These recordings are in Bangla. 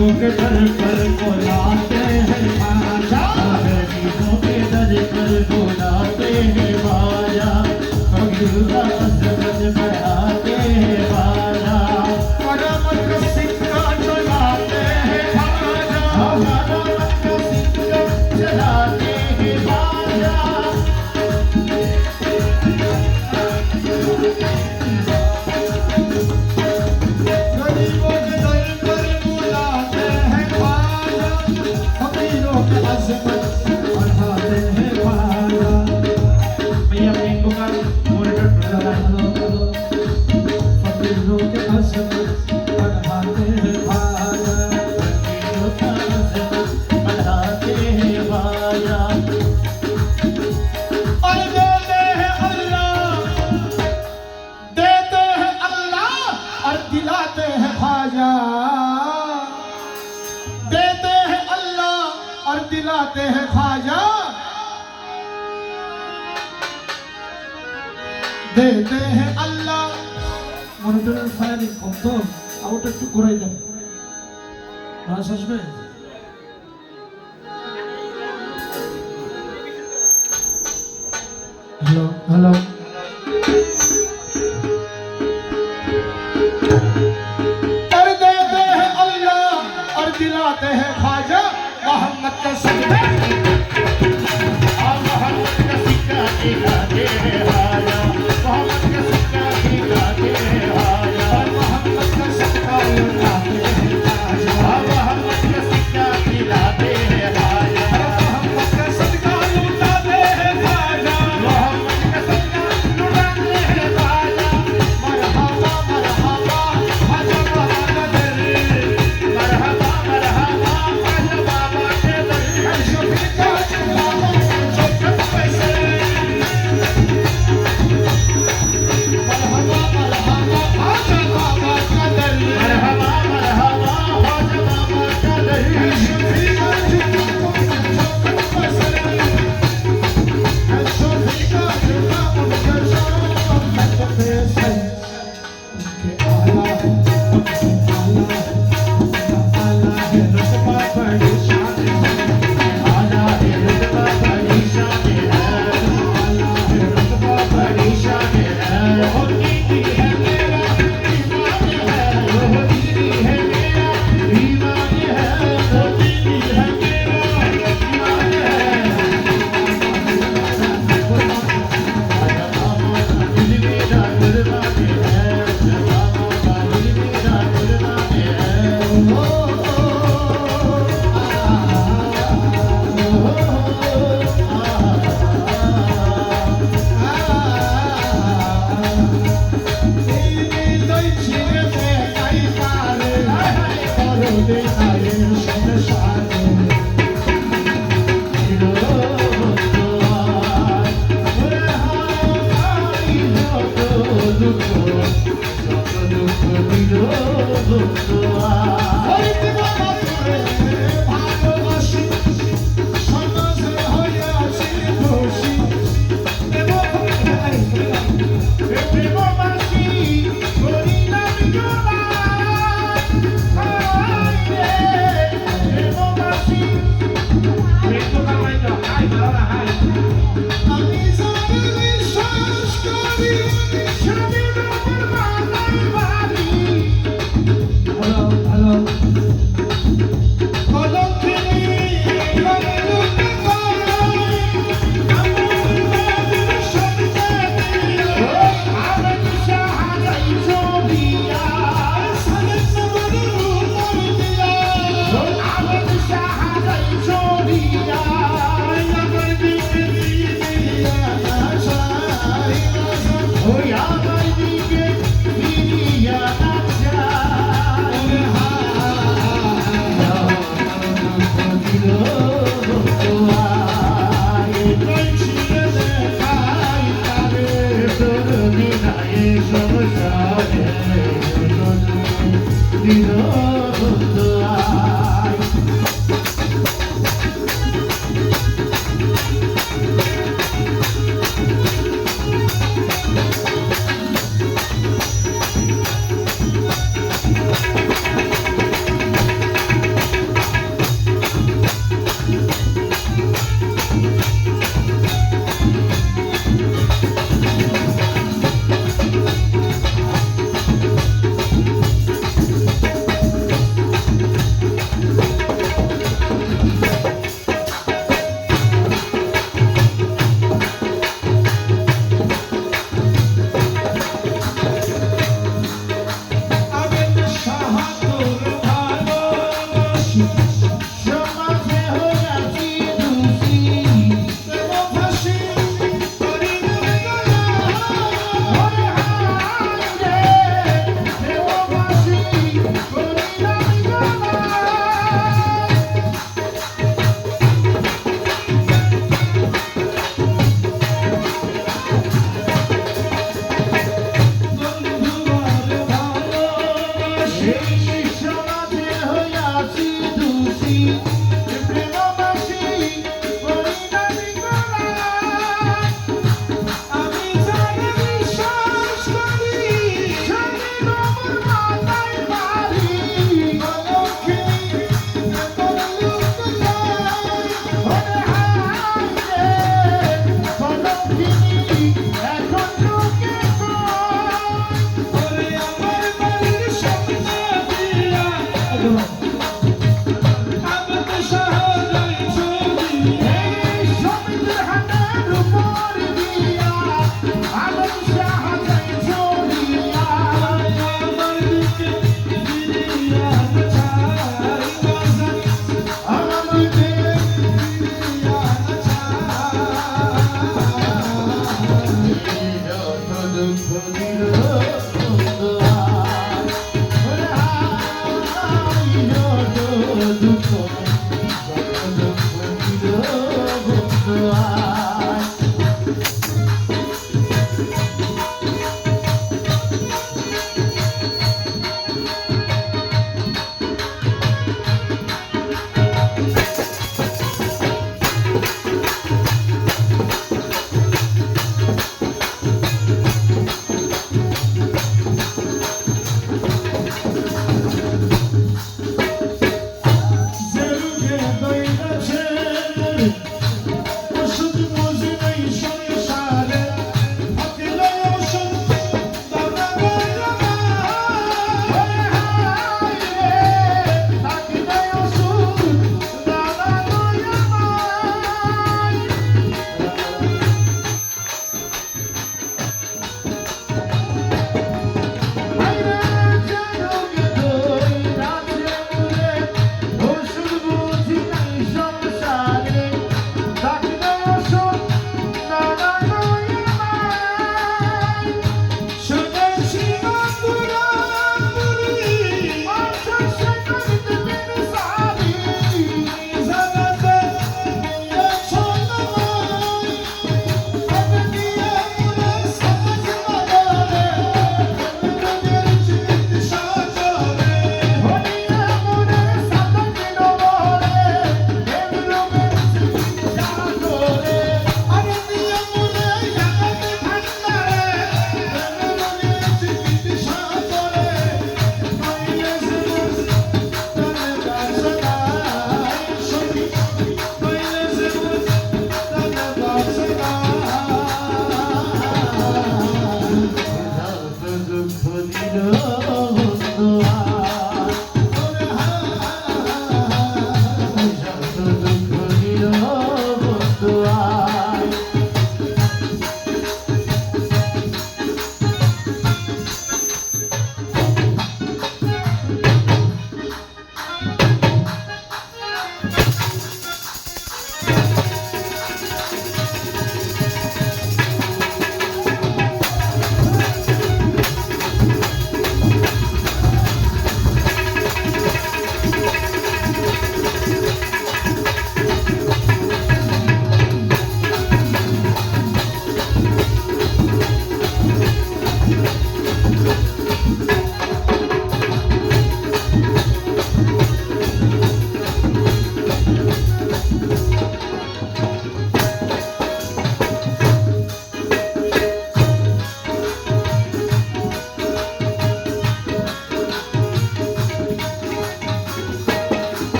गरीबों के दर पर बुलाते हैं ख्वाजा, गरीबों के दर पर बुलाते हैं ख्वाजा, फकीरों का अज़मत बढ़ाते हैं ख्वाजा, मरहमत का सिक्का चलाते हैं ख्वाजा, मरहमत का सिक्का चलाते हैं ख्वाजा। गरीबों के दर पर बुलाते हैं ख्वाजा, फकीरों की अज़मत बढ़ाते हैं ख्वाजा। भैया अपने इनको का मॉनिटर लगाना, फकीरों की अज़मत बढ़ाते हैं ख्वाजा, फकीरों की अज़मत बढ़ाते हैं ख्वाजा। और देते हैं अल्लाह और दिलाते हैं ख्वाजा, देते हैं अल्लाह और दिलाते हैं ख्वाजा, देते हैं अल्लाह। মনিটরের ফায়ারিং কম তো, আউট একটু ঘুরাই দেন, মাস আসবে। হ্যালো হ্যালো, दिलाते हैं ख्वाजा, मोहम्मद का सिक्का, मोहम्मद का सिक्का दिलाते हैं ख्वाजा, मोहम्मद का सिक्का दिलाते हैं ख्वाजा, मोहम्मद का सिक्का लुटाते हैं ख्वाजा, मोहम्मद का सिक्का दिलाते हैं ख्वाजा, मोहम्मद का सिक्का लुटाते हैं ख्वाजा, मोहम्मद का सिक्का लुटाते हैं ख्वाजा। मरहबा मरहबा ख्वाजा बाबा का दर, मरहबा এই সমাজে হইয়াছি দোষী প্রেমবাসী করি না বিকলা আমি যারে বিশ্বাস করি সবই গোবর মাথায় মারি অলক্ষিণী এখন লুক যায় ওরে হায় রে অলক্ষিণী এখন লুকে ওরে আমার বাড়ির স্বপ্ন দিয়া আবার তো শহরে চলি এই সমিতির হাতের উপর দিয়া আলম শাহ চলিয়া আমার দিকে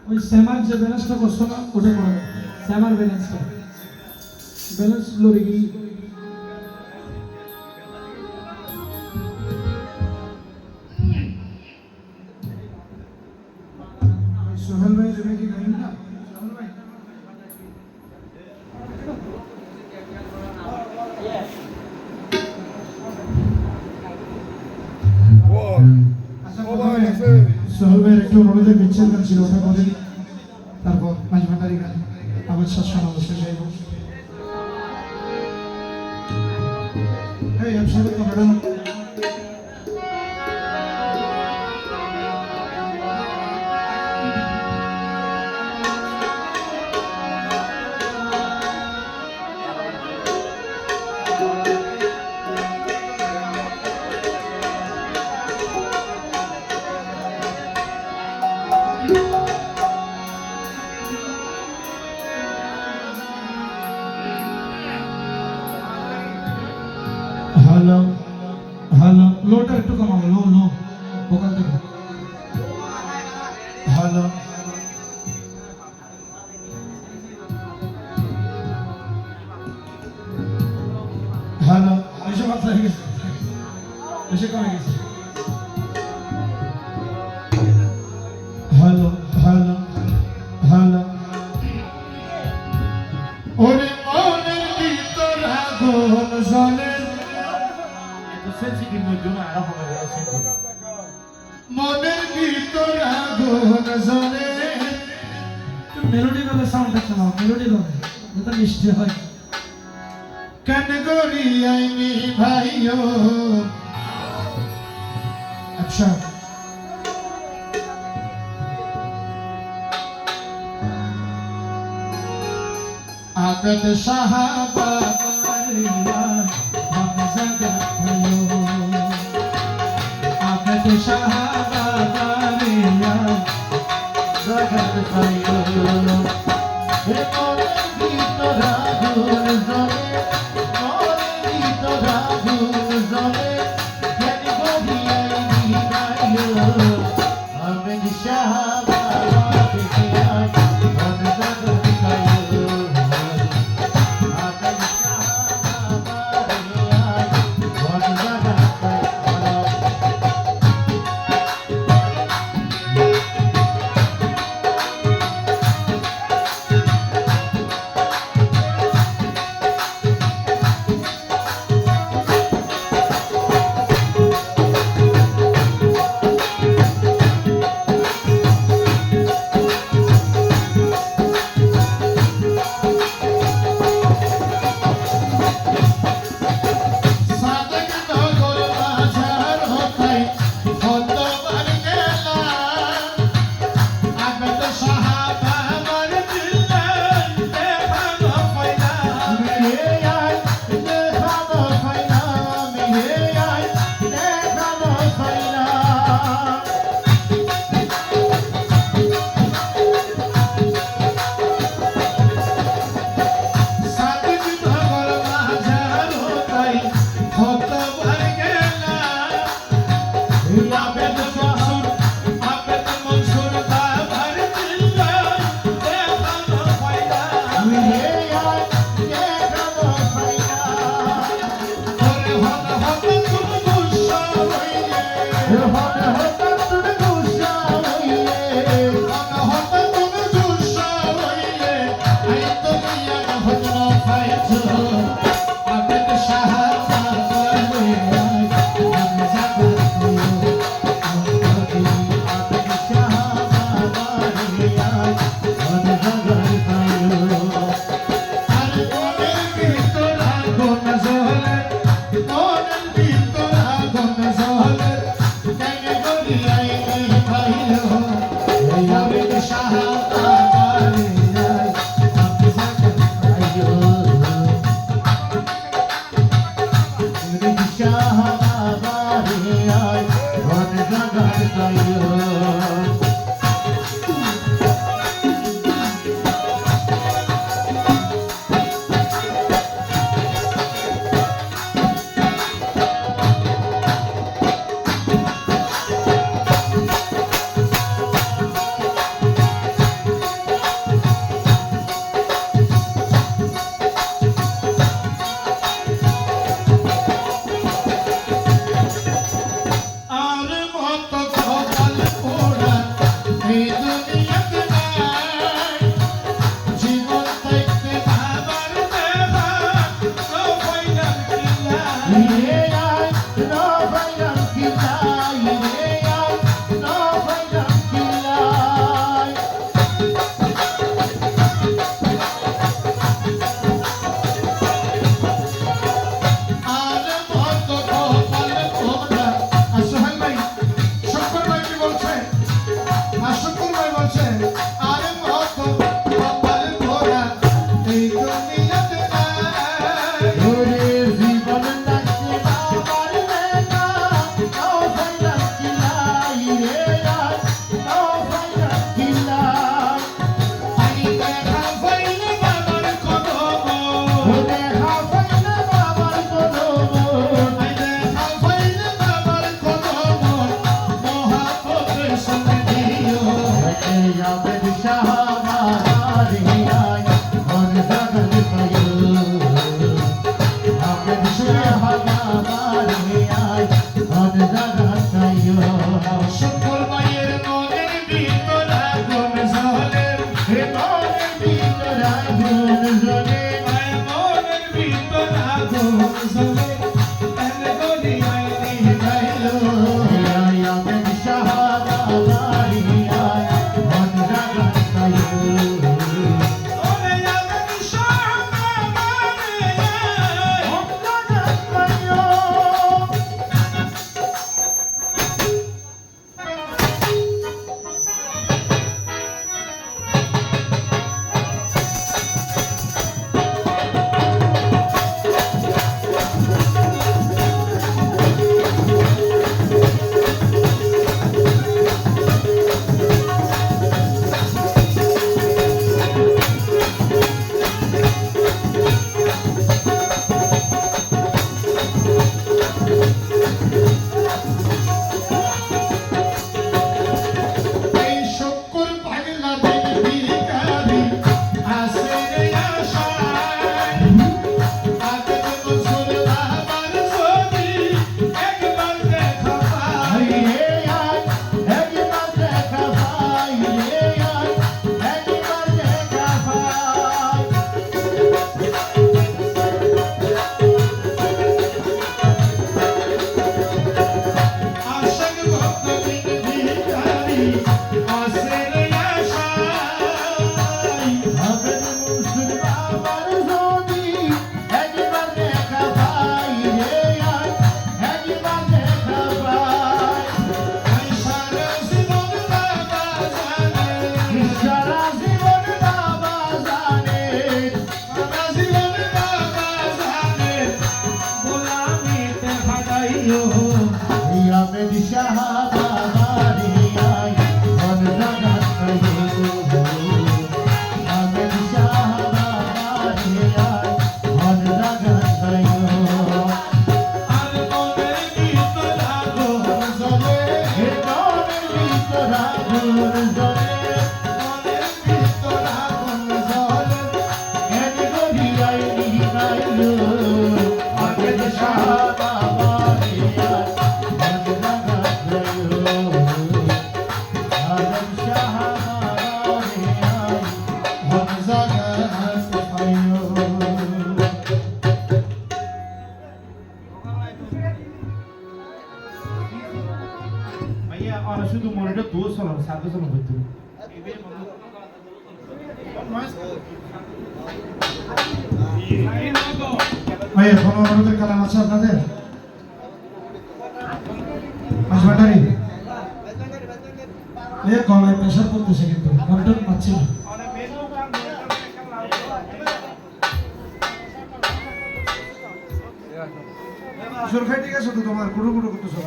ওই স্যামার যে ব্যালেন্সটা করছো না ওটা করো স্যামার ব্যালেন্সটা ব্যালেন্স লড়ে গিয়ে সোহেল ভাই তুমি কি গাইন না সোহেল ভাই আচ্ছা সোহেল ভাই একটু অনুরোধে বিচ্ছেদ গান ছিল ওটা করে তারপর মাঝ ভান্ডারি গান আবার শোনাবো শেষ হয়ে যাবো এই একসাথে তো ম্যাডাম হ্যালো হ্যালো লোটা একটু কমাবো লো লো ভোকাল থেকে হ্যালো হ্যালো এসে কথা হয়ে গেছে এসে কমে গেছে হ্যালো হ্যালো হ্যালো ওরে মনের ভিতর আগুন জ্বলে sensitive mo dun na ako mga sensitive. মনের ভিতর আগুন জ্বলে মেলোডি ভাবে সাউন্ড একটা নাও মেলোডি ভাবে যেটা মিষ্টি হয় কেন গরি আইনি ভাইও আচ্ছা আবেদ সাহাবা কারিয়া হামজা গায়ো আবেদ সাহাবা কারিয়া Zagat kayo, mone dito ragun zone, mone dito ragun zone, kani gori ay kayo, amen shahaba kaya, mone zagat kayo, amen shahaba kaya, mone zagat kayo. Sadek নগর বাজার হতাই হতবার গেলা আবেদ সাহাবা আমার দিলে দেখানো পয়লা সাদেক নগর বাজার হতাই হতবার গেলা আবেদ মনসুর বাবার দিলে দেখানো পয়লা ওরে হত হত তুমি গুসা হইলে হত হত তুমি গুসা হইলে আই তুমি আর হত পাইছো আবেদ সাহাবা করে আমি যাবো আর মনের ভিতর আগুন জ্বলে মনের ভিতর আগুন জ্বলে কেন গরি আইনি ভাইও এই আবেদ সাহাবা করে আমি যাবো মতো কপাল পোড়া এই দুনিয়াতে নাই জীবন থাকতে আমার দেবা নো ফাইনাল কিলা রে আয় নো ফাইনাল কিলাই রে আয় নো ফাইনাল কিলাই আর মতো কপাল পোড়া আর সোহেল ভাই শঙ্কর ভাই কি বলছে আর শঙ্কর ভাই বলছে আর মতো কপাল পোড়া এই দুনিয়াতে নাই ওরে জীবন থাকতে বাবার দেখা নো ফাইনাল কিলাই রে আয় নো ফাইনাল কিলাই আই দেখা ফাইল বাবার কদম দেখা ফাইনা বাবার কদম আই দেখা ফাইল বাবার কদম মহাপতের সঙ্গে দিও याद शाहबारी आई और जगत पायो याद शाहबारी आई और जगत पायो শুকর মায়ের মনের ভিতর আগুন জ্বলে हे मोरे भीतर आगुन जले মায়ের মনের ভিতর আগুন জ্বলে এনে গলি আইনি গাইলো याद शाहबारी आई और जगत पायो ওরে আমার সঙ্গে এই শঙ্কর পাগলা দেখবি কারি আসে রে আশায় আগের বছর বাবার ছবি একবার দেখা পাই রে আয় একবার দেখা পাই রে আয় একবার দেখা পাই আশাক ভক্ত ভিখারি আসে রে আশায় আগের মুসুর বাবার যদি একবার দেখা পাই রে আয় একবার দেখা পাই আই সারা জীবন বাবা জানে সারা জীবন বাবা জানে সারা জীবন বাবা জানে গোলামিতে হারাইও याद शाहबारी आई और जगत पायो याद शाहबारी आई और जगत पायो আর মনের ভিতর আগুন জ্বলে हे मोरे भीतर आगुन जले মনের ভিতর আগুন জ্বলে एक गोरी आई निकालो याद शाहबारी आई और जगत पायो याद शाहबारी आई और जगत पायो ভাইয়া ওরা শুধু মনিটর দুও চলাম সাথে চলাম হইতো ভাই কোনো অনুরোধের কালাম আছে আপনাদের মাঝবাটারি এ গলায় প্রেশার করতেছে কিন্তু কন্ট্রোল পাচ্ছি না সুরখাই ঠিক আছে তো তোমার গুরু গুরু করতেছো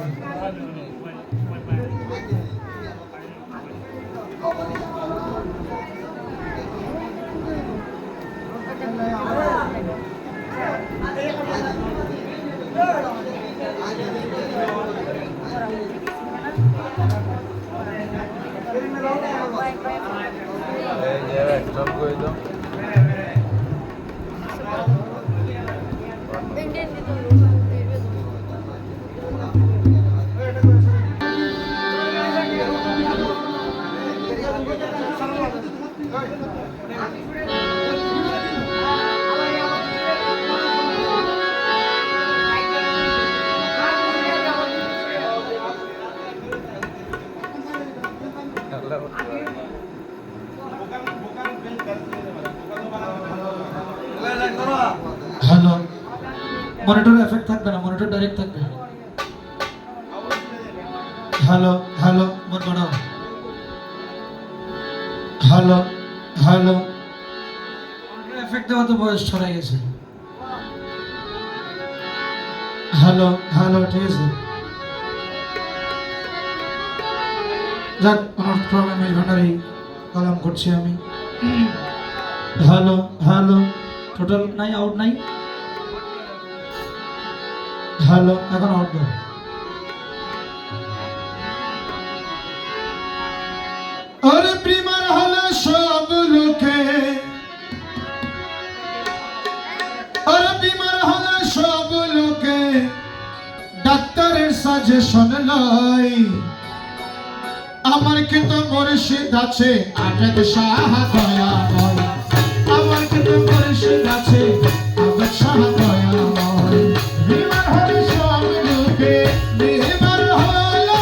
Entendi tudo. Hello, monitor effect থাকবে না, মনিটর ডাইরেক্ট থাকবে। হ্যালো হ্যালো, মন বাড়াও। হ্যালো হ্যালো, এফেক্ট দেওয়া তো বয়স ছড়াই গেছে। হ্যালো হ্যালো, ঠিক আছে। যাক, অনুরোধ ক্রমে মেজ ভান্ডারি কালাম করছি আমি। হ্যালো হ্যালো, টোটাল নাই, আউট নাই। হ্যালো, এখন আউট দাও। আরে প্রিমার হলো সব লোকে, আরে প্রিমার হলো সব লোকে, ডাক্তারের সাজেশন লাই। আমার কিন্তু মুর্শিদ আছে আজাদ শাহ দয়াময়, আমার কিন্তু মুর্শিদ আছে আজাদ শাহ দয়াময়। বিমার হলে সব লোকে, বিমার হলে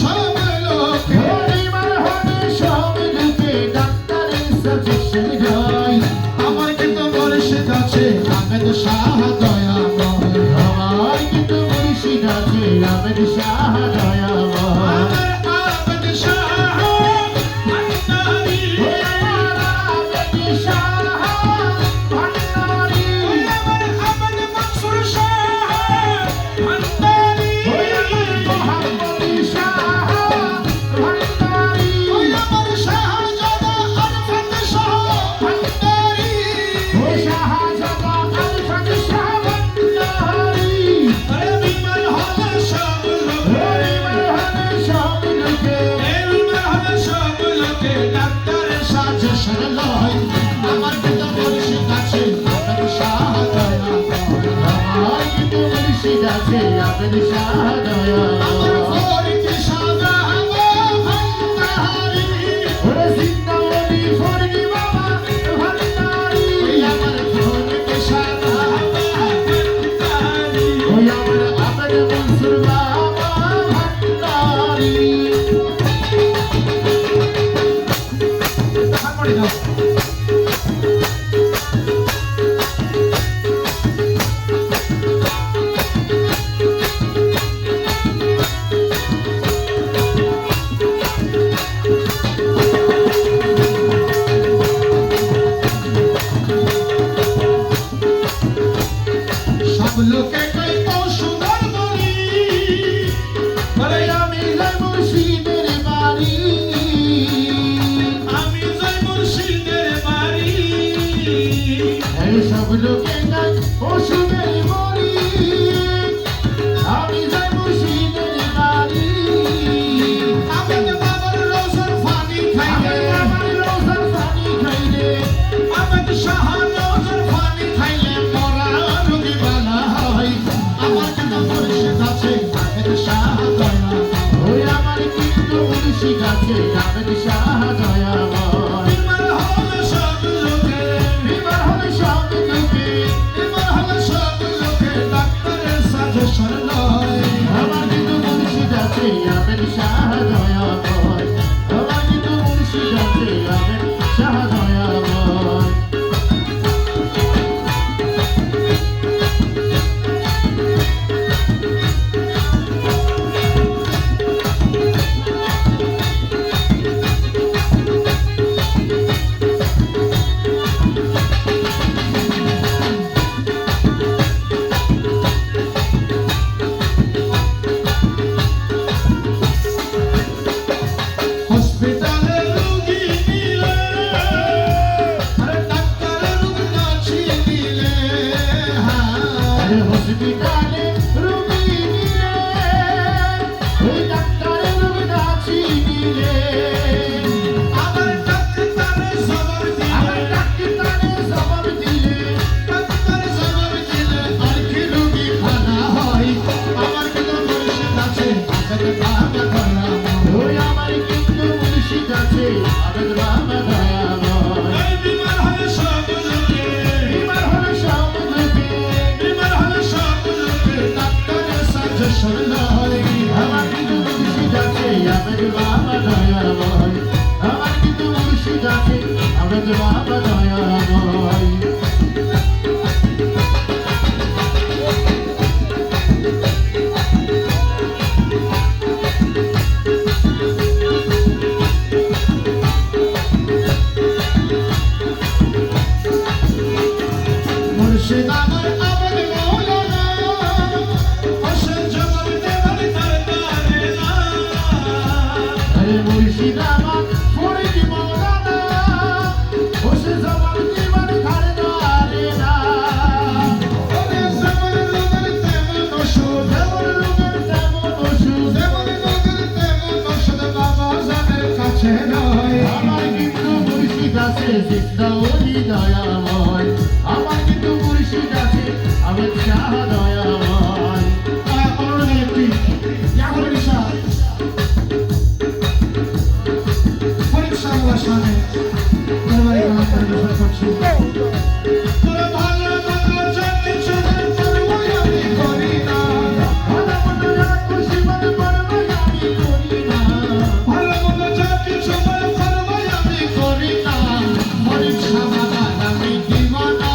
সব লোকে, বিমার হলে সব লোকে, ডাক্তারের সাজেশন গায়। আমার কিন্তু মুর্শিদ আছে আজাদ শাহ দয়াময়, আমার কিন্তু মুর্শিদ আছে আজাদ শাহ দয়াময়। সব লোকে নাই ওষুধের বড়ি, আমি যাই মুর্শিদের বাড়ি। আমার বাবার রোজার পানি খাইলে, আমার রোজার পানি খাইলে, আমার শাহ রোজার পানি খাইলে মরা রোগী বালা হয়। আমার কিন্তু মুর্শিদ আছে আবেদ শাহ দয়া, ওই আমার কিন্তু মুর্শিদ আছে আবেদ শাহ দয়া। আহমেদ বাবা দয়াময় আমার কিন্তু মুর্শিদ আছে আহমেদ বাবা দয়াময় মুর্শিদ আমার আহমেদ মৌলানা হোসেন জমাল দেওয়ার দরবারে না আরে মুর্শিদ আমার ফরিদ মৌলানা ওসে জবান দিবার ধারে ধারে না ওরে জমাল রোগের তেমন ওষুধ যেমন রোগের তেমন ওষুধ যেমন রোগের তেমন ওষুধ বাবা জানের কাছে নয় আমার কিন্তু মুর্শিদ আছে জিন্দা ওলি দয়াময় আমার কিন্তু মুর্শিদ আছে আহমেদ শাহ দয়াময় অনুরোধ একটি ইয়াকুল শাহ পরীক্ষা সামনে দরবারে গান পরিবেশন করছি তোরা ভালো মতো জানি চুমার পরবই আমি করি না ভালো মতো রাগ খুশি মনে পড়বে আমি করি না ভালো মতো জানি চুমার পরবই আমি করি না পরীক্ষা বাবা আমি দিওয়ানা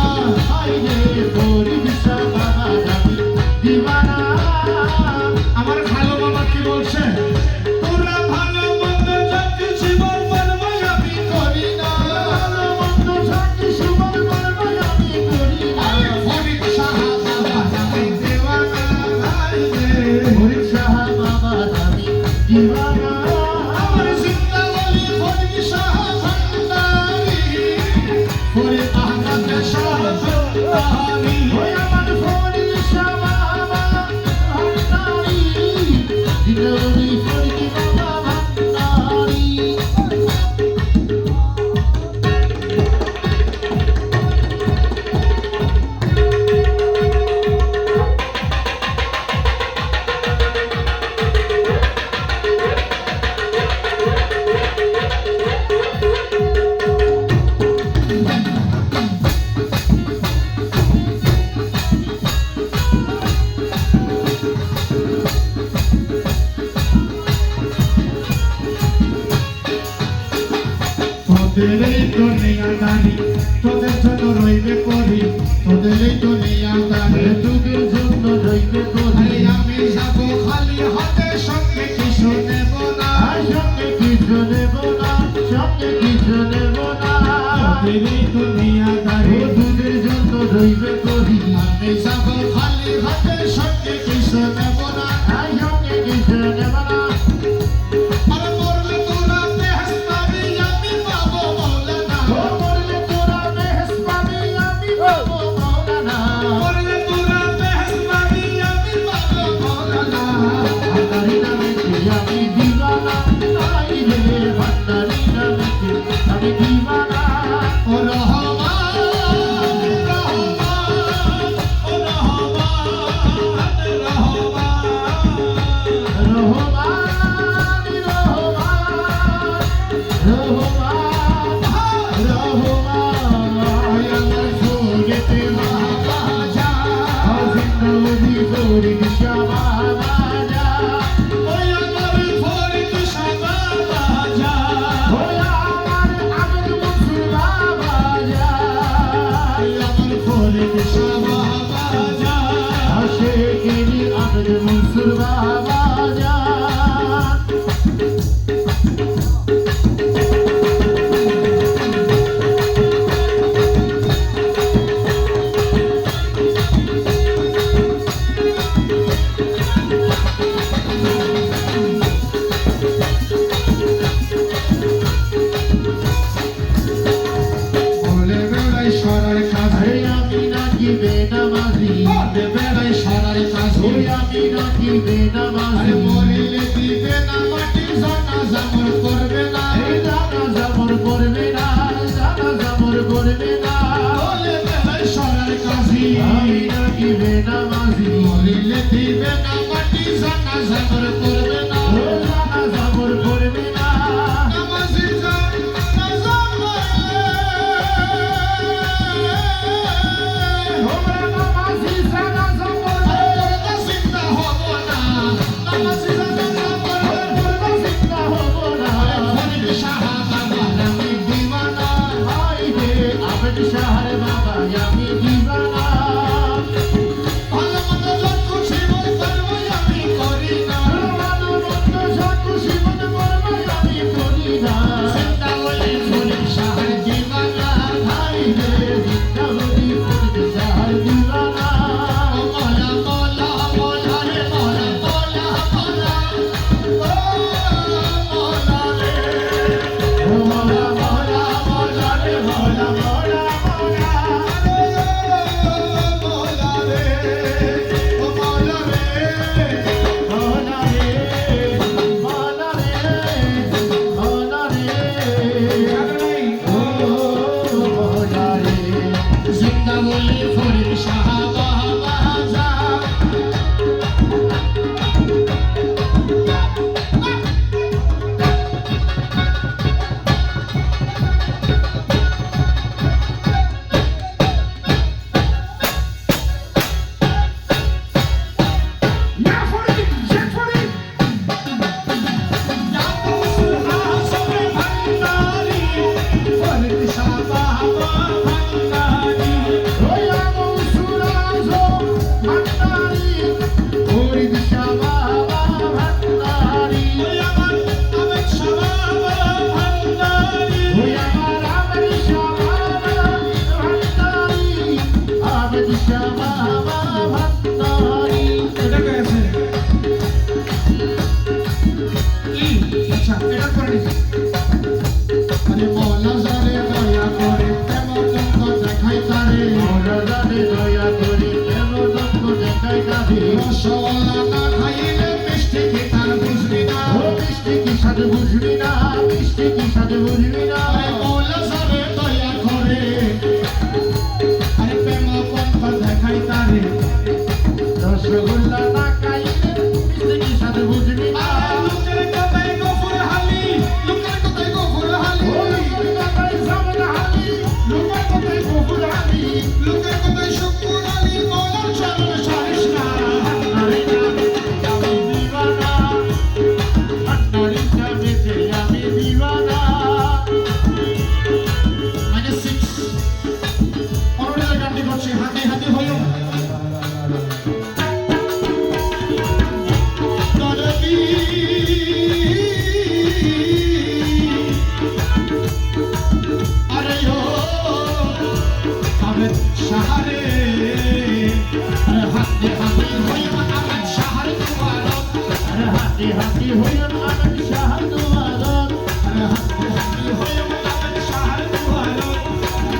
হাই রে পরীক্ষা বাবা আমি দিওয়ানা আমার ভালো বাবা কি বলছে তোরা ভালো মতো জানি চুমার পরবই আমি করি না ভালো মন্দ থাকি সুমন বলবো আমি করি না আরে পরীক্ষা বাবা আমি দেওয়ানা ভাই রে পরীক্ষা বাবা আমি দিওয়ানা আমার জিন্দা ওলি পরীক্ষা ভান্ডারি ফরিদ আহমদ শাহ ভান্ডারি ওই আমার পরীক্ষা বাবা ভান্ডারি দিলরি ফরিদ বাবা ভান্ডারি তোদের এই দুনিয়াদারি তোদের জন্য রইবে করি তোদের এই দুনিয়াদারি যুগের জন্য রইবে আরে করি আমি যাব খালি হাতে সঙ্গে কিছু নেব না আর সঙ্গে কিছু নেব না সঙ্গে কিছু নেব না তোদের এই দুনিয়াদারি যুগের জন্য রইবে করি আমি যাব খালি হাতে সঙ্গে কিছু নেব না আর সঙ্গে কিছু নেব না আর মরলে তোরা বেহেশত পাবি আমি পাবো মৌলানা ও মরলে তোরা বেহেশত পাবি আমি পাবো মৌলানা মরলে তোরা বেহেশত পাবি আমি পাবো মৌলানা ভান্ডারি নামেতে আমি দিওয়ানা নাই রে ভান্ডারি নামেতে আমি দিওয়ানা ও রহমান রহমান ও রহমান কি আচ্ছা এটা করে নিচ্ছি আরে মৌলা জানে দয়া করে প্রেম দন্ত দেখাই তারে মৌলা জানে দয়া করে প্রেম দন্ত দেখাই তারে রসগোল্লা না খাইলে মিষ্টি কি তার বুঝবি না ও মিষ্টি কি স্বাদ বুঝবি না মিষ্টি কি স্বাদ বুঝবি না আরে মৌলা জানে দয়া করে আরে প্রেম দন্ত দেখাই তারে রসগোল্লা না খাইলে মিষ্টি কি স্বাদ বুঝবি না লোকের কথায় গফুর হালি লোকের কথায় গফুর হালি ওই কথাই সামনে হালি লোকের কথাই গোপুর হালি লোকের কথায় শুকুর আলী মৌলার চরণ সারিস না আরে আমি দিওয়ানা আন্নারি চামেতে আমি দিওয়ানা -6 অনুরাগের গানটি করছে হাতে হাতে হইও দরদি আরে ও আবেদ শাহরে আরে হাতে হাতে হইও আবেদ শাহরে দুয়ারত আরে হাতি হাতি হইল আমি শাহদুয়ারত আরে হাতে হাতে হইও আবেদ শাহরে দুয়ারত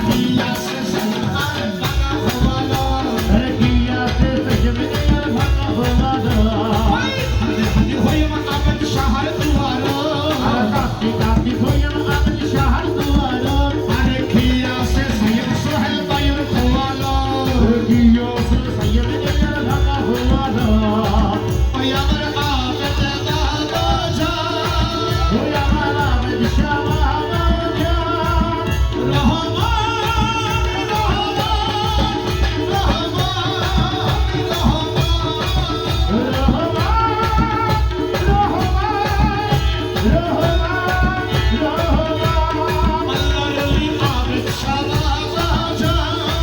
দিয়াছে সন্তান বাগা হওয়ালো আরে গিয়াতে সজমিনে আর ভাঙা হওয়ালো হাতে হাতে হইও আবেদ শাহরে দুয়ারত আর কাটি কাটি হইল আমি শাহদুয়ারত আরে খিয়াছে সৈয়দ সোহেল বায়ুর খোয়ালো গিয়ো সজমিনে আর ভাঙা হওয়ালো ওই আমার আবেদ দাদা যা ওই আমার আমি শাহবাজা রহমান রহমান রহমান রহমান আল্লাহর ওলি আবেদ শাহবাজা যা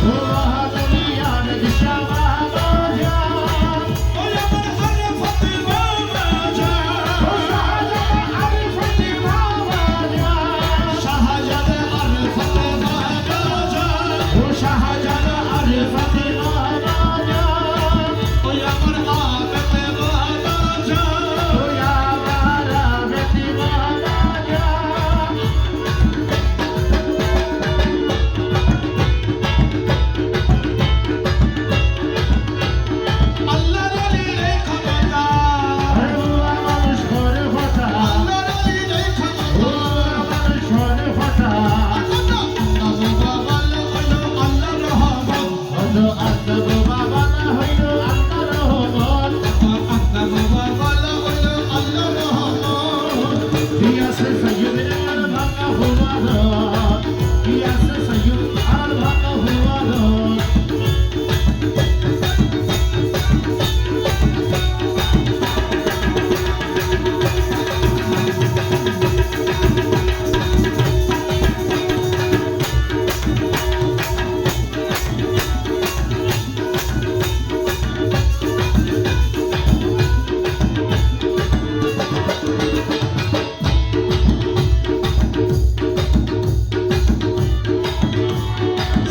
ওই আমার আরে ফাতেমা যা শাহজাদা আরে ফাতেমা যা ওই আমার আবেদ দাদা যা আল্লাহর ওলি রে ক্ষমতা আল্লাহর ওলি রে ক্ষমতা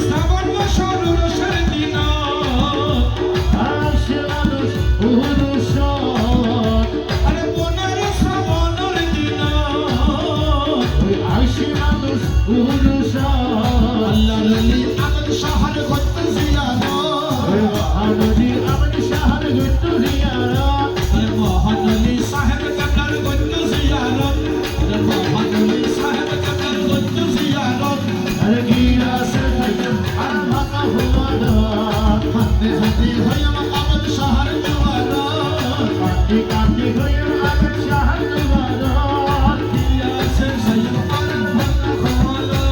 শ্রাবণ মাসের রোষের দিন আরে 15 শ্রাবণের দিন আল্লাহর ওলি আবেদ শাহর করতে জিয়ারত আরে মহান ওলি সাহেব কাবলার করতে জিয়ারত আরে মহান ওলি সাহেব কাবলার করতে জিয়ারত হাতে হাতে হইয়া আবেদ শাহর দুয়ারত দিয়াছে সৈয়দ আরে ভালো খোয়ালো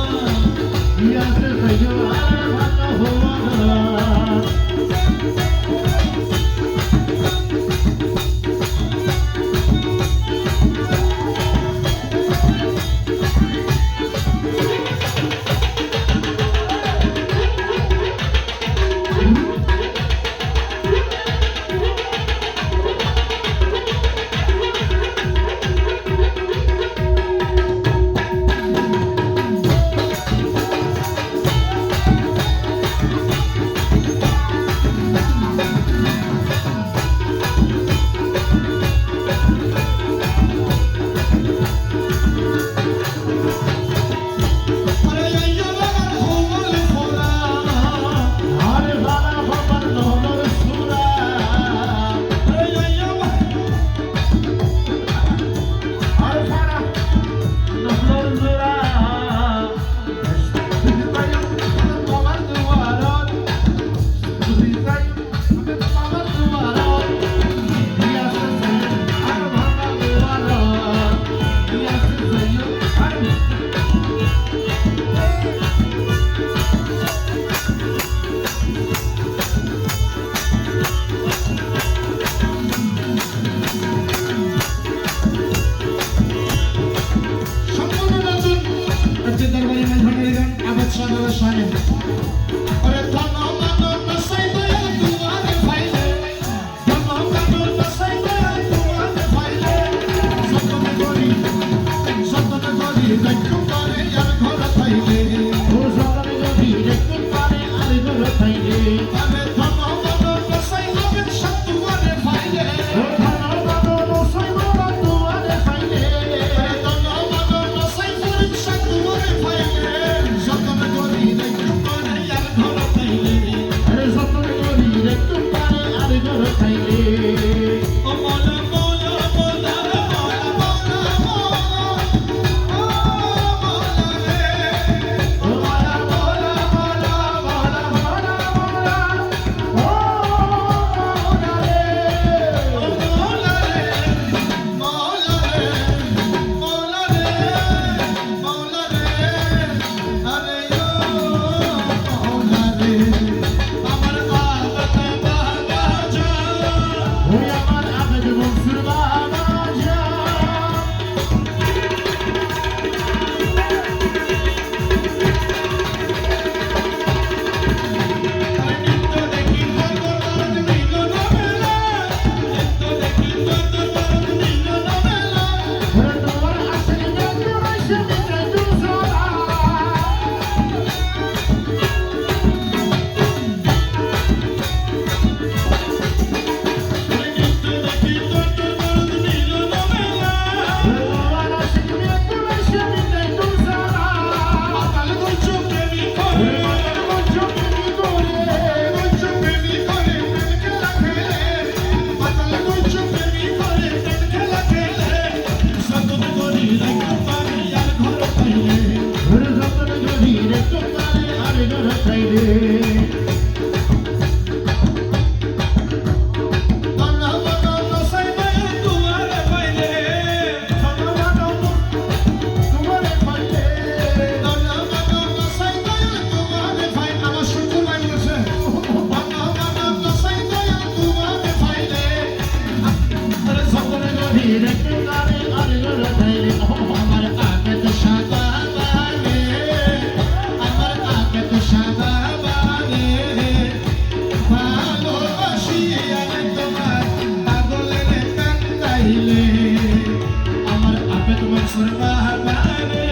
ওর বাবারে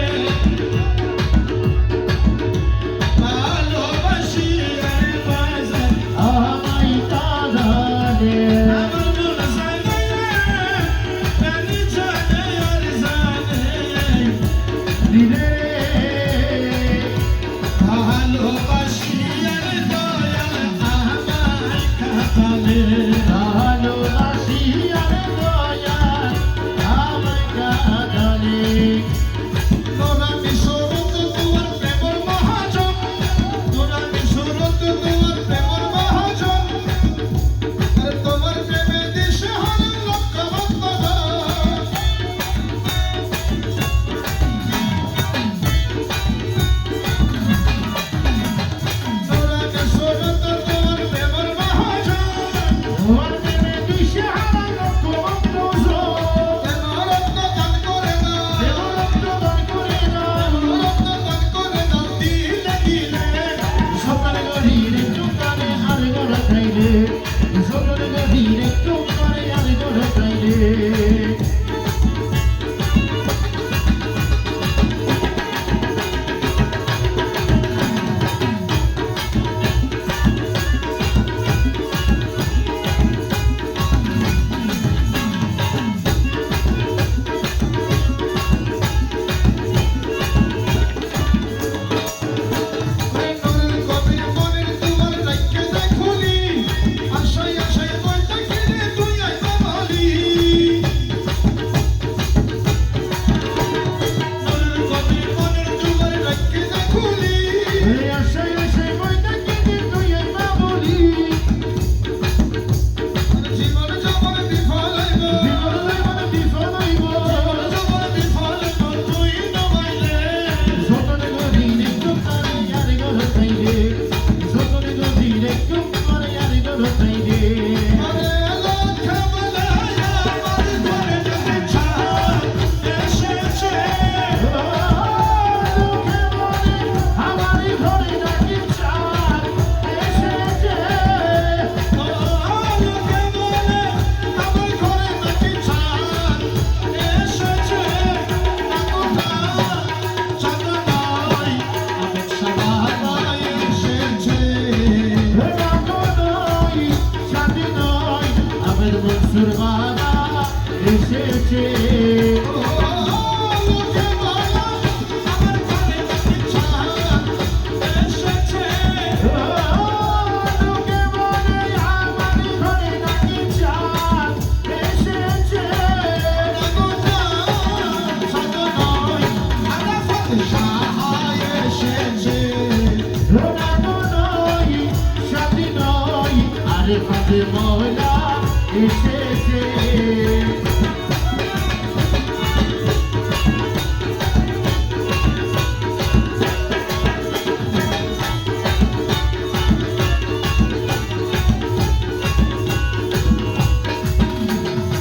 ভালোবাসি আর বাজার আমায় কাঁদালে আমার মন জানে জানি জানে আর জানে দিলে ভালোবাসি আর দয়াল আমায় কাঁদালে ভালোবাসি আর দয়া আমায় কাঁদালে তোরা মিশরত তোমার প্রেমর মহাজন তোরা মিশরত তোমার প্রেমর মহাজন আর তোমার প্রেমে দিশে হল লক্ষ ভক্তগণ তোরা মিশরত তোমার প্রেমর মহাজন তোমার প্রেমে দিশেহারা লক্ষ ভক্তজন প্রেমর রত্ন দান করে দাও দেবরত্ন দান করে দাও রত্ন দান করে দাও দিলে দিলে সকালে গভীরে চুকানে আর গড়া খাইলে সকালে গভীরে চুকানে আর গড়া খাইলে ওই নূরের কবির মনের দুয়ার রাইখে দেখুলি আশায় আশায় বইটা কিনে তুই আইবা বলি নূরের কবির মনের দুয়ার রাইখে দেখুলি আশায় আশায় বইটা কিনে তুই না বলি জীবন যখন বিফল হইব বিফল হইব যখন বিফল হইব তুই নমাইলে সকালে গভীরে চুকানে আর গড়া খাইলে সকালে গভীরে চুকানে আর গড়া খাইলে আরে লক্ষ্য বলায়া আমার ঘরে যদি ছাড় এসেছে আমার ঘরে নাকি চার এসেছে লোকে বলে আমার ঘরে নাকি ছাড় এসেছে নাকুটা চাঁদ নাই আবেগ সবাই এসেছে শান্তি নয় আবেদ মনসুর বাবা এসেছে লোকে বলে আমার ঘরে নাকি ছাড় এসেছে লোকে বলে আমার ঘরে নাকি চার এসেছে নাকুটা চাঁদ নাই আরাফাত শাহ এসেছে শান্তি নয় আরে ফাতে ময়লা এসেছে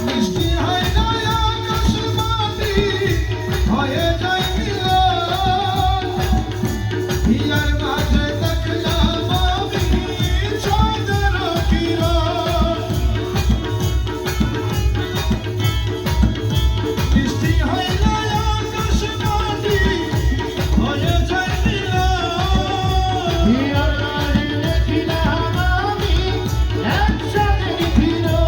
মিষ্টি হয় না আকাশ মাটি হয়ে যায় মিলন হিয়ার মাঝে দেখলাম আমি চাঁদের কিরণ মিষ্টি হয় না আকাশ মাটি হয়ে যায় মিলন হিয়ার গায়ে দেখিলাম আমি একসাথে ফিরো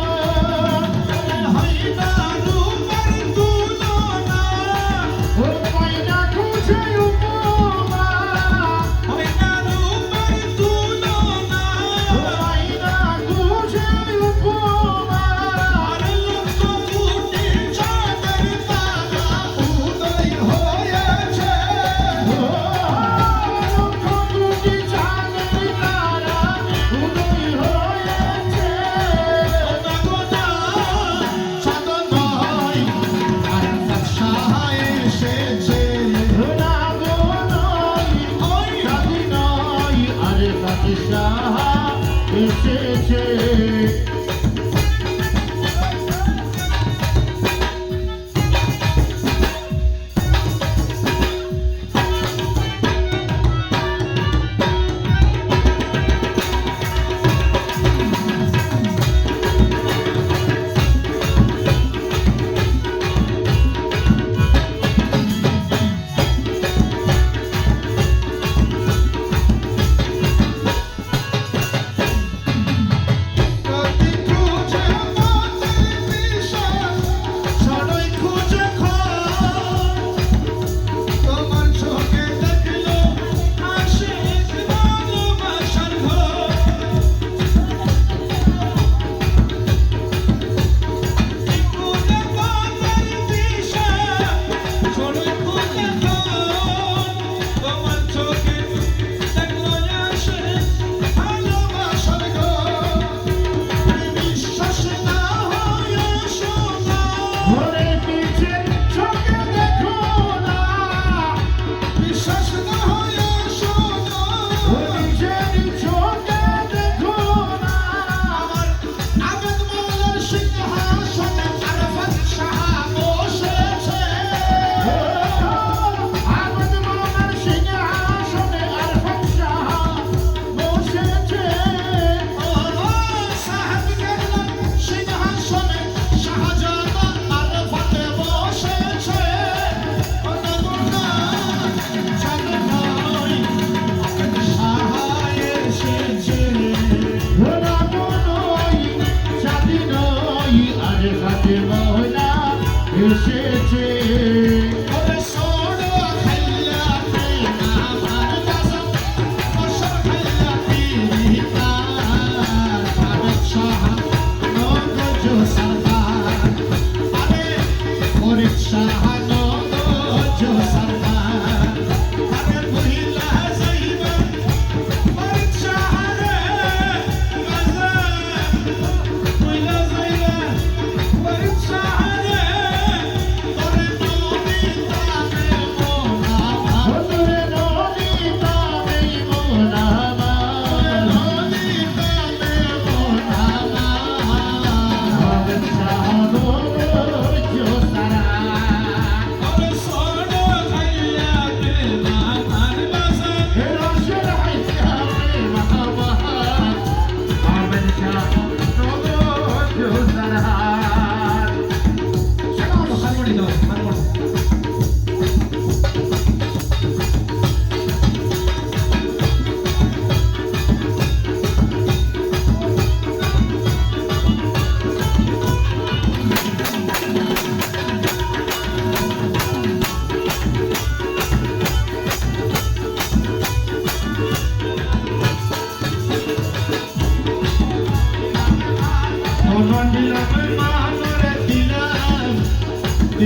হয় না রূপের তুলনা ও পায়না খুঁজে উপমা হয় না রূপের তুলনা ও পায়না খুঁজে উপমা আর লক্ষ কোটি চাঁদের তারা উদয় হয়েছে ও লক্ষ কোটি চাঁদের তারা উদয় হয়েছে নাগোটা চাঁদ নয় আরাফাত শাহ এসেছে না গো নয় ওই শান্তি নয় আরে ফাতে শাহ এসেছে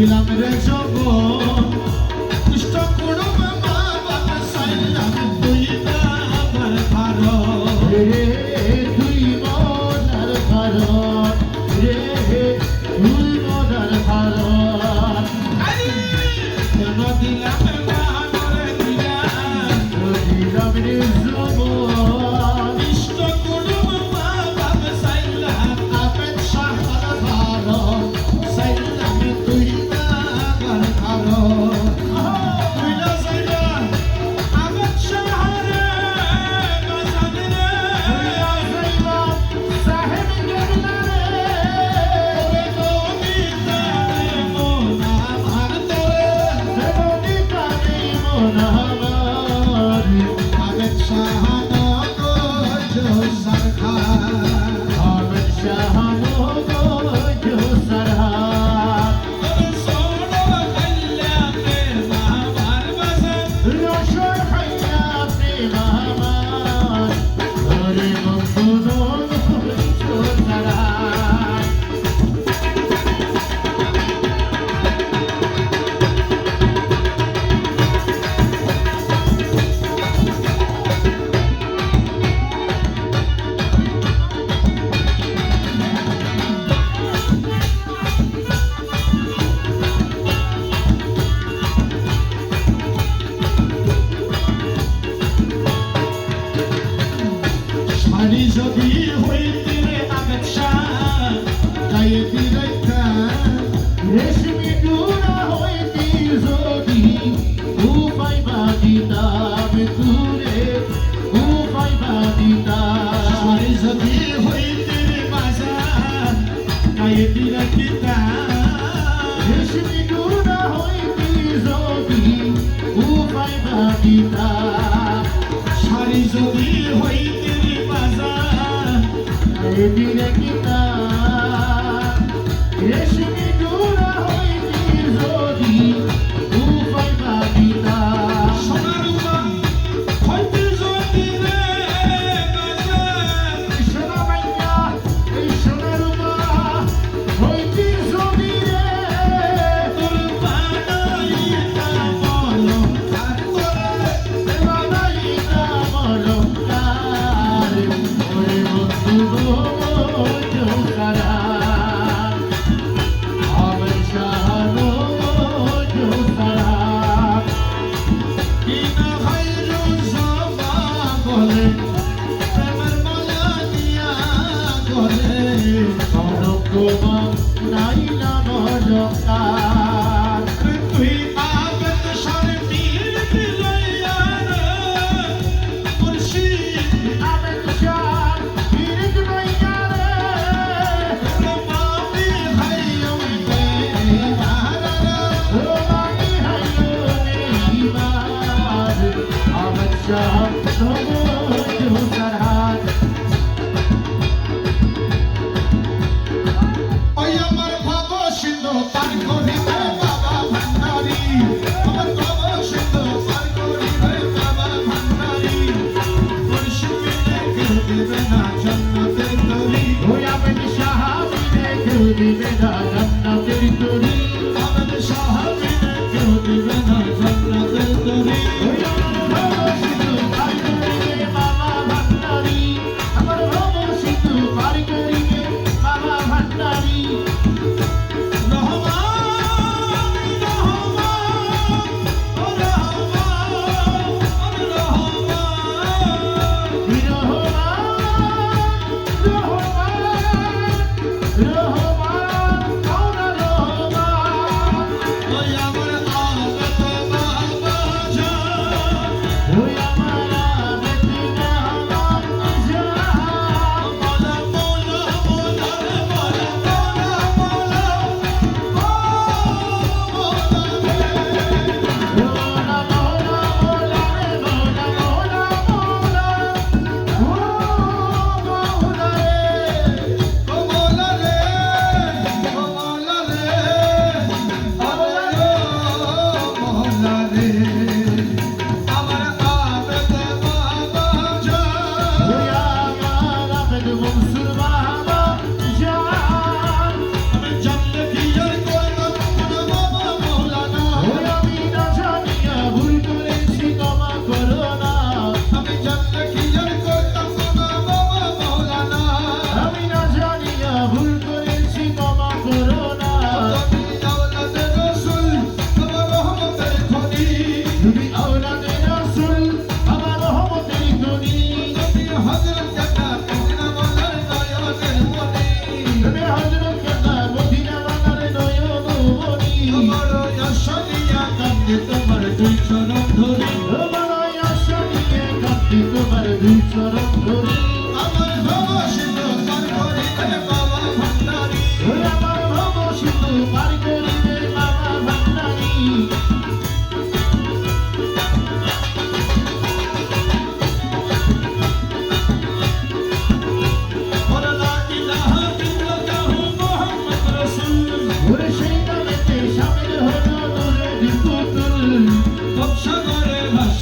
দিলাম রে জগৎ ইষ্ট করুম মা বাবা সাইলাম তুই না আমার ভারত রে তুই মনার ভারত রে তুই মনার ভারত কেন দিলাম না করে দিলাম দিলাম রে জগৎ ইষ্ট করুম মা বাবা সাইলাম আপন শাহর ভারত সাইলাম তুই না আমার ভারত তুই না সাইলা আপন শাহর বাজারে সাহেব গেলা রে দেবনী কানে মন আমার আবেদ শাহানো গো জো সরহাদ রসর হাইয়া প্রেম আমার হরে বন্ধু জো সরহাদ শাড়ি যদি হইতে আবেদ শাহ গায়ে দিলাইতা রেশমি ডুরা হইতি যদি উপায় বাদিতাম তুরে উপায় বাদিতাম শাড়ি যদি হইতে বাজার গায়ে দিলাইতা রেশমি ডুরা হইতি যদি উপায় বাদিতাম শাড়ি যদি হইতে বাজার দিলে কিতাম রেশমি ডুরা হইতি যদি উপায় বাদিতাম সোনার উপা হইতে যদি রে বাজার কৃষ্ণ মাইয়া কৃষ্ণ রূপা হইতি যদি রে তোর বানাইতা বলো আর তোরে দেবানাইতা মলঙ্কার ওরে বন্ধু গো জো সরহাদ আমার শাহানো জো সরহাদ কিনা ভাইরু সবা বলে প্রেমের মালা দিয়া গলে সরকমা নাইলা মলঙ্কার তুই আবেদ সারে তীর দিলাইয়া রে মুর্শিদ আবেদ শাহ ফিরিত মাইয়া রে রমাবি হাইয়ো বে মারা ও মানি হাইয়ো নেইমার আবেদ শাহ জো সরহাদ ওই আমার ভাব সিন্ধু পার করিবে বাবা ভান্ডারি আমার ভাব সিন্ধু পার করিবে বাবা ভান্ডারি মুর্শিদে কেউ দেবে না জান্নাতের তরি ওই আবেদ শাহ বিনে কেউ দিবে না জান্নাতের তরি আবেদ সাহাবিনে কেউ দেবে না জান্নাতের তরি ওই আমার সিন্ধু পার করিবে বাবা ভান্ডারি আমার ভব সিন্ধু পার করিবে বাবা ভান্ডারি রহমান রহমান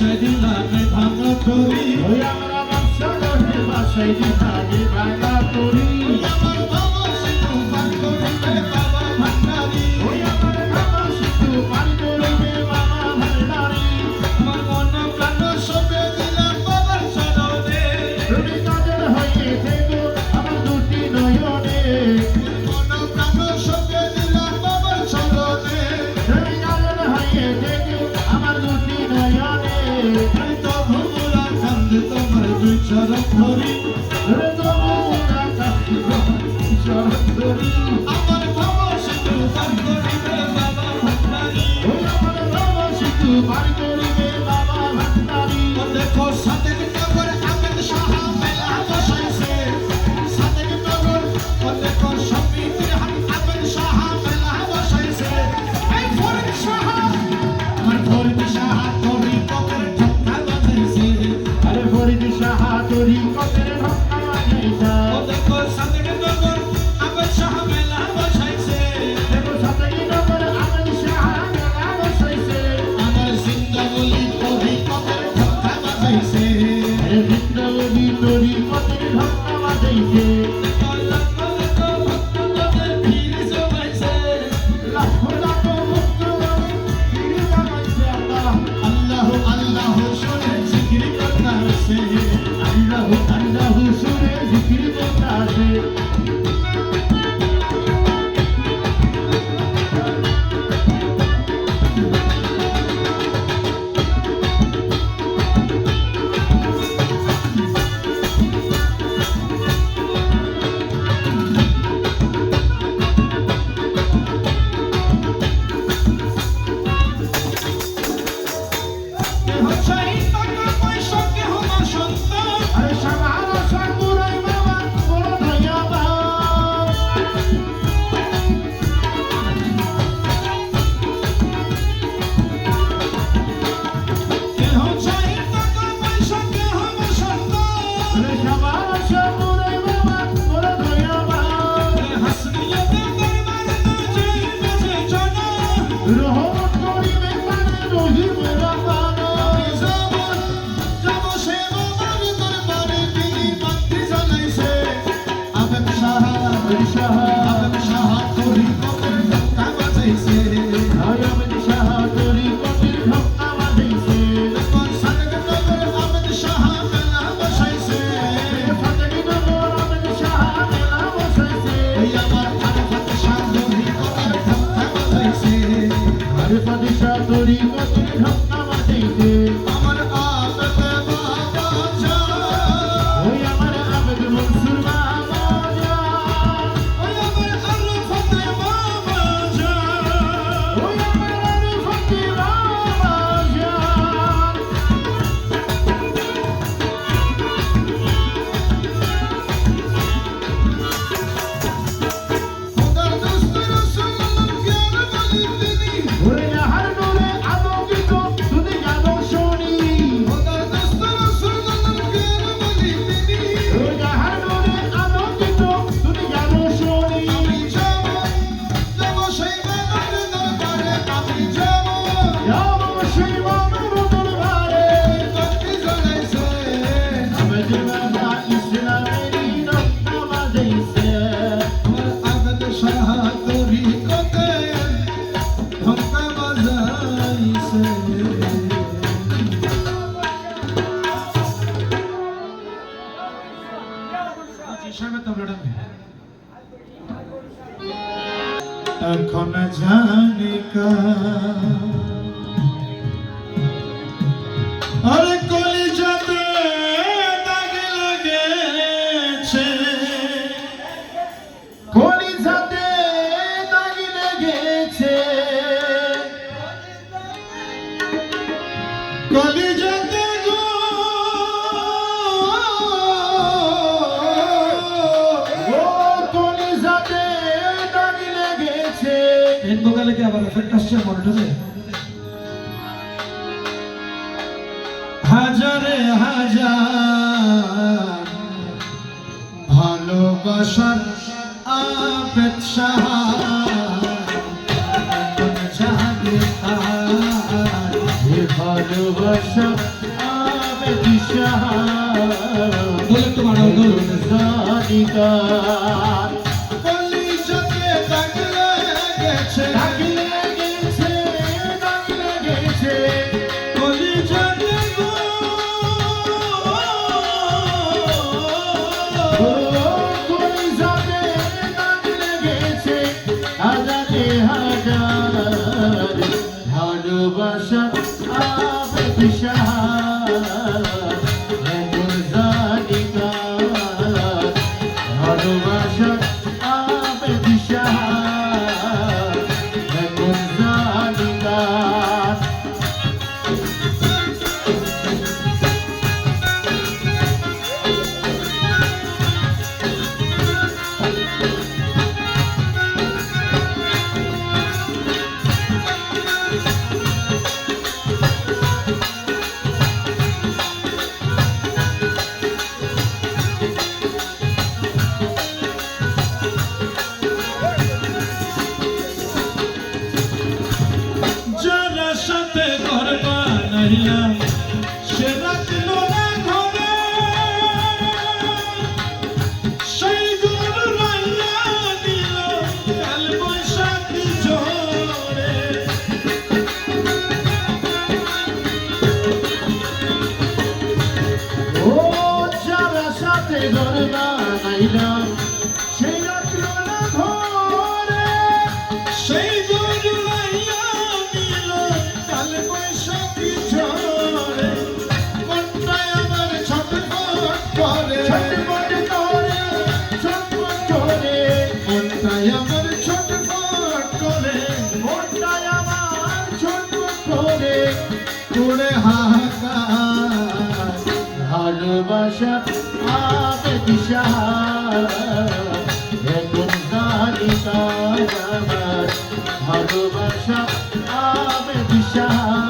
বাসায় দিলাম ভাঙা তরি ওই আমরা বাদশা রহে বাসায় দিলাগে ভাঙা তরি আমার বাবা সিন্ধু পান করিবে বাবা ভান্ডারি ওই আমার বাবা সিন্ধু পান করিবে বাবা ভান্ডারি আমার মন প্রাণ সবে দিলাম বাবার চরণে তুমি কাজের হয়ে থেকো আমার দুটি নয়নে মন প্রাণ সবে দিলাম বাবার চরণে তুমি কাজের হয়ে থেকো আমার দুটি নয়নে আমি তো ভুলা কান্দ তোমার দুই চরণ ধরি ধরে তবু ওরা কাছে চরণ ধরি আমার বাবা সিন্ধু পান করিবে বাবা ভান্ডারি ওই আমার বাবা সিন্ধু পান করিবে বাবা ভান্ডারি দেখো সাথে নগর আমেদ সাহা মেলা বসাইছে সাথে নগর দেখো সমিতির হাত আমেদ সাহা মেলা বসাইছে এই ফরিদ সাহা আমার ফরিদ সাহা তরি পকের ঠক্কা বাজাইছে আরে ফরিদ সাহা তরি কতের ভক্তা বাজাইছা দেখো সাথে নগর আমেদ সাহা মেলা বসাইছে দেখো সাথে নগর আমেদ সাহা মেলা বসাইছে আমার জিন্দাগুলি তরি পকের ঠক্কা বাজাইছে আরে বিদ্যাবী তরি কতের ভক্তা বাজাইছে লাখো লাখো ভক্ত ফিরে বাজাইছে আল্লাহ আল্লাহ আল্লাহ শুনে জিকির করতাছে আল্লাহ আল্লাহ সুরে জিকির করতাছে কেহ চাই টাকা পয়সা কেহ না সন্তান আরে সামারা সাকুরাই বাবা বড় ধন্যবাদ কেহ চাই টাকা পয়সা কেহ না সন্তান আরে সামারা সাকুরাই বাবা বড় ধন্যবাদ হাসনিয়াতে দরবারে না যাই বেজে জানা রহমত করিবে কানে রহিবে রাব্বানা যাব সে বাবার দরবারে তিনি বাতি জ্বালাইছে আবেদ সাহা আরে সাহা আবেদ সাহা তরি পকের ঠক্কা বাজাইছে আরে আমেদ সাহা তরি কতের ভক্তা বাজাইছে সাথে নগর আবেদ সাহা মেলা বসাইছে সাথে নগর আমেদ সাহা মেলা বসাইছে এই আমার আরেফাত সাধুরি পকের ঠক্কা বাজাইছে আরে ফাদিশা তরি কতের ভক্তা বাজাইছে আমার আবেদ বাবা জান ওই আমার আবেদ মনসুর বাবা জান ওই আমার আরেফাত বাবা জান ওই আমার আরিফাত বাবা জান খোদার দোস্ত রাসূলুল্লাহ প্যার বলি তিনি ওরে আহার নূরে আলোকিত দুনিয়া রোশনী খোদার দোস্ত রাসূলুল্লাহ প্যার বলি তিনি ওরে আহার নূরে আলোকিত দুনিয়া রোশনী আমি যাব সেই বাবার দরবারে আমি যাব যাব সেই বাবার দরবারে বাতি জ্বালাইছে আবেদ বাবা ইসলামেরই রক্ত বাজাইছে আমার আবেদ সাহা তরি কতে ঠক্কা বাজাইছে এখন জানি আরে কলিজাতে দাগ লেগেছে কলিজাতে দাগ লেগেছে কলিজাতে গো ও কলিজাতে দাগ লেগেছে এর বগালে কি আবার এফেক্ট আসছে মনিটরে হাজারে হাজার ভালোবাসার আবেদ সাহা জানে আর ভালোবাসা আবে দিশাহা বলে একটু বাড়াও তো। জানিকার কলিজাতে দাগ লেগেছে, কলিজাতে গো। ভালোবাসা আবে দিশাহা ভালোবাসা আবে দিশাহা জানিকার যারা সাথে ঘর বানাইলাম সে রাখলো না ঘরে, সেই ঘর রাইয়া দিল কাল বৈশাখী ঝড়ে। ও যারা সাথে ঘর বানাইলাম সেই রাত্র না ঘরে সেই ঘর রাইয়া দিল কাল বৈশাখী ঝড়ে। মনটাই আমার ছটফট করে, ছটফট করে ছটফট করে মনটাই আমার ছটফট করে, মনটাই আমার ছটফট করে করে হাহাকার। ভালোবাসা আবে দিশাহা এখন জানিকার আমার ভালোবাসা আবে দিশাহা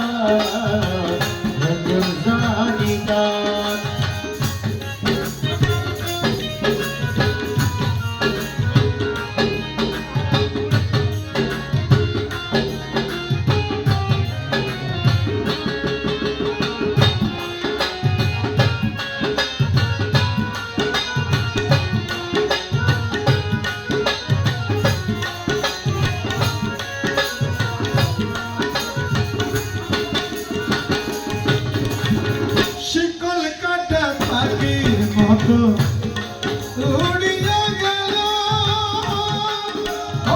এখন জানিকার শিকল কাটা পাখির মতো উড়িয়া গেল,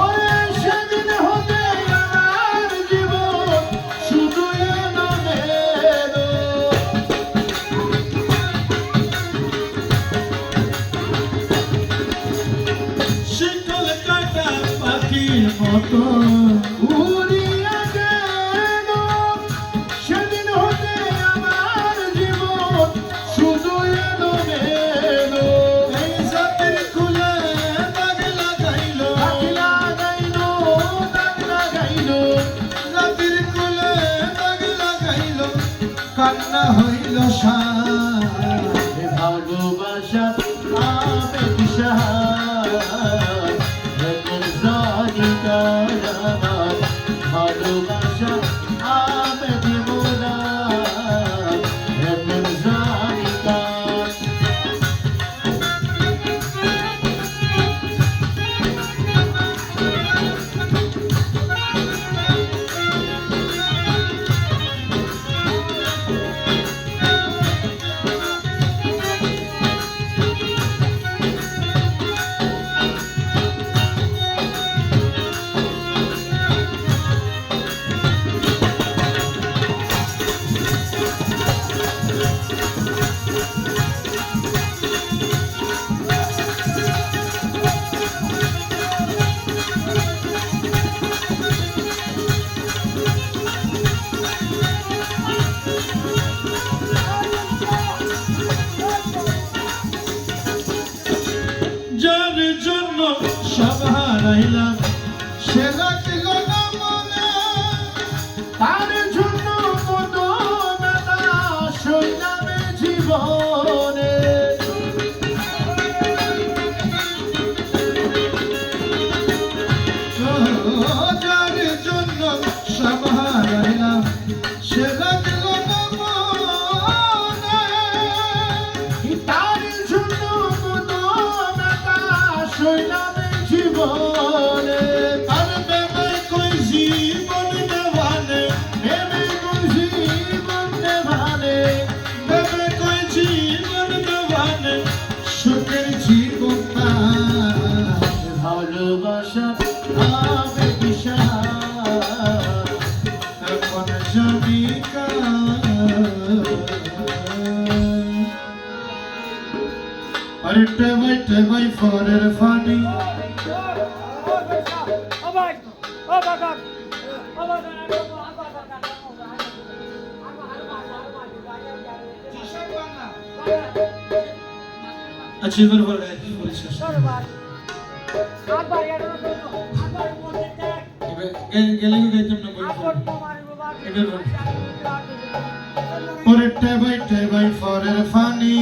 ওরে সেদিন হতে আমার জীবন শুধু এলো শিকল কাটা পাখির মতো উড়িয়া গেল সেদিন হতে আমার জীবন শুধু এলো এই জাতির কুলে দাগ লাগাইলো, দাগ লাগাইলো জাতির কুলে দাগ লাগাইলো, কান্না হইল সার। ভালোবাসা আবে দিশাহা এখন জানিকার আমার ভালোবাসা আবে দিমোনা এখন জানিকার का अरे टेबाई फॉरेर फानी अच्छी बार बोल रहे हैं पुलिस गेले को गए तुमने बोल इधर बोल और टेबाई फॉरेर फानी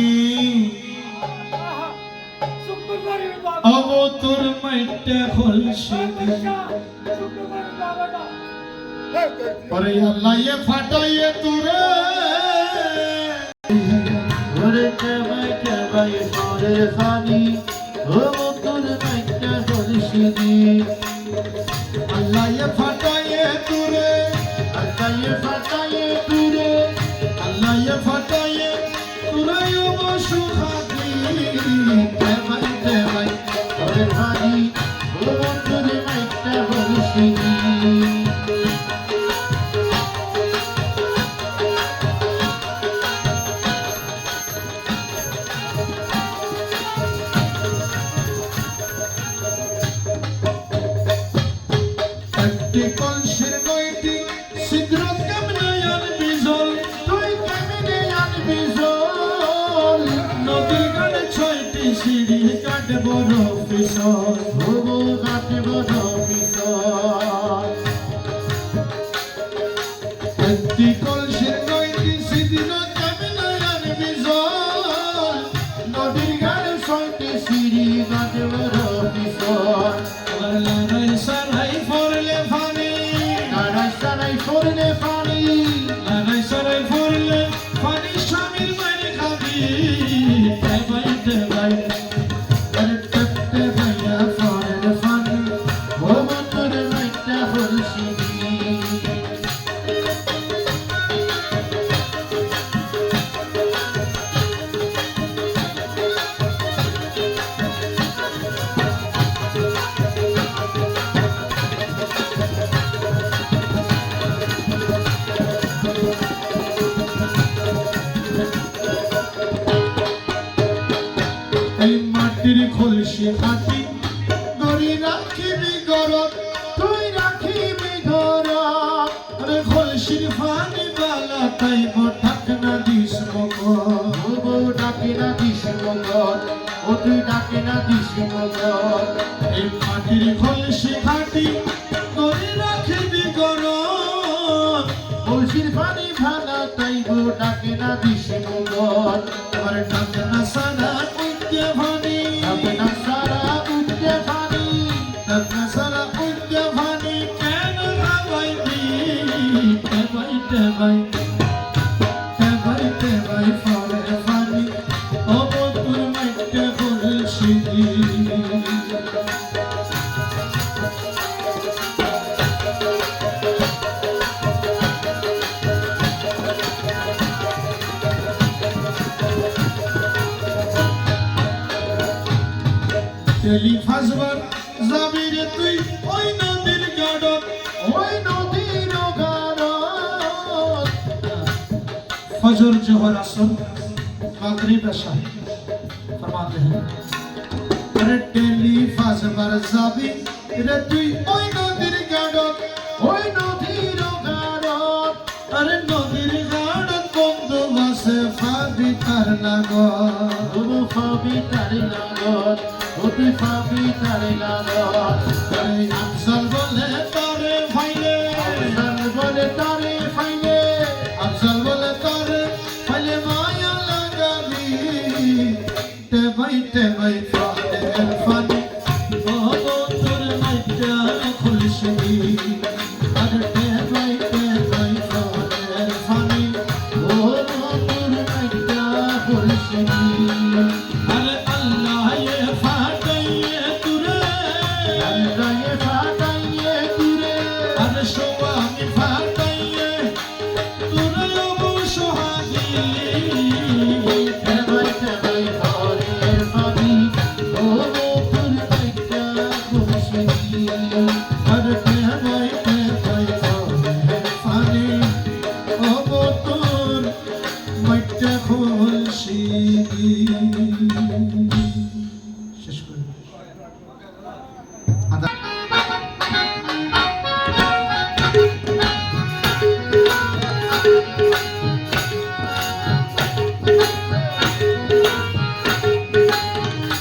अब তোর মাইটা খলছে ওরে আল্লাহ এ ফাটাইয়ে তোরে ওরে টেবাই ফরের ফানি ও তোর মাইটা খলছে আল্লাহ এ ফাটাইয়ে তোরে আল্লাহ এ ফাটাইয়ে তোরে আল্লাহ এ ফাটাইয়ে তোরে ও সুখাতি টেবাই ফরের ফানি ও তোর মাইটা খলছে কলসের নয়টি ছিদ্র কেমনে আনবি জল তুই কেমনে আনবি জল নদীর গানে ছয়টি সিঁড়ি কাটে বড় পিছল ভুবু কাটে বড় পিছল একটি কলসের নয়টি ছিদ্র কেমনে আনবি জল নদীর গানে ছয়টি সিঁড়ি কাটে বড় পিছল লারাই সারাই ফরলে ফানি লারাই সারাই ফরলে ফানি লারাই সারাই ফরলে ফানি স্বামীর মাইনে খাবি টেবাই আরে টেবাই ফরলে ফানি ও তোর মাইটা হলছি এই মাটির খলসি খাটি গড়ি রাখিবি গরত তুই রাখিবি গরত আরে খলসির ফানি বালা তাই ডাক না দিস মগত ও ডাকে না দিস মগত ও তুই ডাকে না দিস মগত এই মাটির খলসি খাটি গড়ি রাখিবি গরত খলসির ফানি ভালা তাই ডাকে না দিস মগত আর ডাকে না সারা ফানি আপনা সারা উঠতে ফানি আপনা সারা উঠতে ফানি কেন গাবাইবি টেবাই ফরের ফানি ও তোর মাইটা বলছি তেলি ফাসবার যাবি রে তুই ওই নদীর গাড়ত ফজর জোহর আসর মাগরিব এশা ফরমাতে हैं अरे तेली ফাসবার যাবি রে তুই ওই নদীর গাড়ত আরে নদীর গাড়ত বন্ধু বাসে ফাবি তার লাগত ফাবি তার লাগত ওটি ফাবি তারে লাগত আরে আফজাল বলে তারে ফাইলে আফজাল বলে তারে ফাইলে আফজাল বলে তারে ফাইলে মায়া লাগাবি টেবাই ফরের ফানি ও তোর মাইটা খুলছি আরে টেবাই ফরের ফানি ও তোর মাইটা খুলছি আরে আল্লাহ এ ফাটাইয়ে তুরে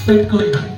पेट कोई